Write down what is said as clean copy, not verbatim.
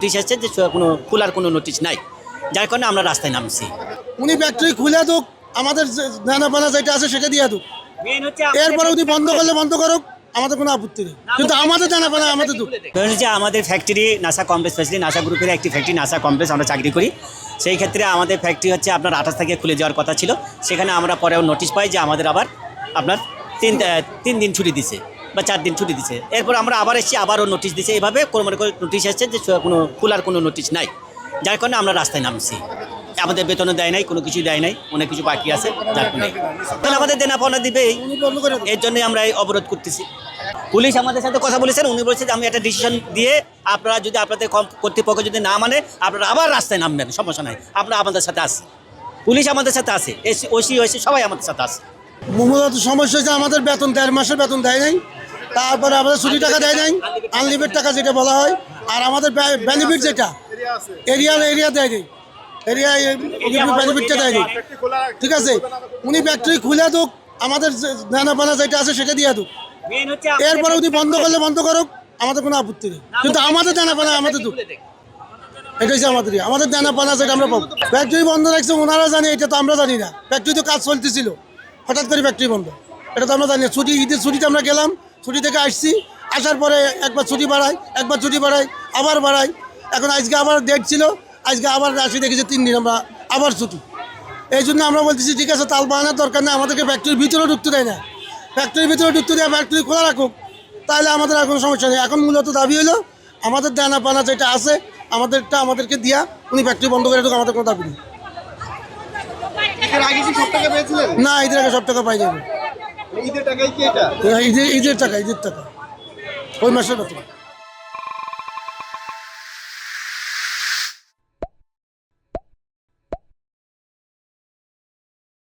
Notice আসছে যে কোনো খোলার কোনো নোটিশ নাই, যার কারণে আমরা রাস্তায় নামছি। উনি ফ্যাক্টরি খুলে দুক, আমাদের দানাপানা যেটা আছে সেটা দিয়ে দুক, এরপরে উনি বন্ধ করলে বন্ধ করুক, আমাদের কোনো আপত্তি নেই, কিন্তু আমাদের দানাপানা আমাদের দুক। হচ্ছে আমাদের factory NASA complex, specially NASA গ্রুপের একটি ফ্যাক্টরি নাসা কমপ্লেক্স আমরা চাকরি করি। সেই ক্ষেত্রে আমাদের ফ্যাক্টরি হচ্ছে আপনার 28 তারিখে খুলে যাওয়ার কথা ছিল, সেখানে আমরা পরেও নোটিশ পাই যে আমাদের আবার আপনার তিন দিন ছুটি দিছে বা 4 দিন ছুটি দিছে। এরপর আমরা আবার এসেছি, আবারও নোটিশ দিছে, এইভাবে মনে করে নোটিশ আসছে যে কোনো খোলার কোনো নোটিশ নাই, যার কারণে আমরা রাস্তায় নামছি। আমাদের বেতনও দেয় নাই, কোনো কিছু দেয় নাই, অনেক কিছু বাকি আছে, যার কারণে তাহলে আমাদের দেনা পাওনা দিবেই, এর জন্যই আমরা এই অবরোধ করতেছি। পুলিশ আমাদের সাথে কথা বলেছেন, উনি বলছেন যে আমি একটা ডিসিশন দিয়ে আপনারা যদি আপনাদের কর্তৃপক্ষ যদি না মানে আপনারা আবার রাস্তায় নামবেন, সমস্যা নাই, আপনারা আমাদের সাথে আসে, পুলিশ আমাদের সাথে আসে, ওসি সবাই আমাদের সাথে আসে। মূলত সমস্যা হচ্ছে আমাদের বেতন 1.5 মাসের বেতন দেয় নাই, তারপরে আমাদের ছুটি টাকা দেয় নাই, আনলিমিটেড টাকা যেটা বলা হয়, আর আমাদের বেনিফিট যেটা এরিয়া দেয় নেই, এরিয়া বেনিফিটটা দেয় নেই। ঠিক আছে, উনি ফ্যাক্টরি খুলে দুক, আমাদের দানাপানা যেটা আছে সেটা দিয়ে দুক, এরপরে উনি বন্ধ করলে বন্ধ করুক, আমাদের কোনো আপত্তি নেই, কিন্তু আমাদের দানাপানা আমাদের দুক। এটা হচ্ছে আমাদের দানাপানা যেটা আমরা পাবো। ফ্যাক্টরি বন্ধ রাখছে ওনারা জানে, এটা তো আমরা জানি না। ফ্যাক্টরি তো কাজ চলতেছিল, হঠাৎ করে ফ্যাক্টরি বন্ধ, এটা তো আমরা জানি না। ঈদের ছুটিতে আমরা গেলাম, ছুটি থেকে আসছি, আসার পরে একবার ছুটি বাড়াই, আবার বাড়াই। এখন আজকে আবার ডেট ছিল, আজকে আবার আসি দেখেছি 3 দিন আমরা আবার ছুটি। এই জন্য আমরা বলতেছি ঠিক আছে, তাল বানানোর দরকার নেই, আমাদেরকে ফ্যাক্টরির ভিতরে ঢুকতে দেয় না, ফ্যাক্টরির ভিতরে ঢুকতে দেয়, ফ্যাক্টরি খোলা রাখুক, তাহলে আমাদের আর কোনো সমস্যা নেই। এখন মূলত দাবি হলো আমাদের দানা পানা যেটা আছে আমাদেরকে দিয়া উনি ফ্যাক্টরি বন্ধ করে ঢুক, আমাদের কোনো দাবি নেই। না, ঈদের আগে সব টাকা পাই যাবে, ঈদের টাকা, ওই মাসের বেতন।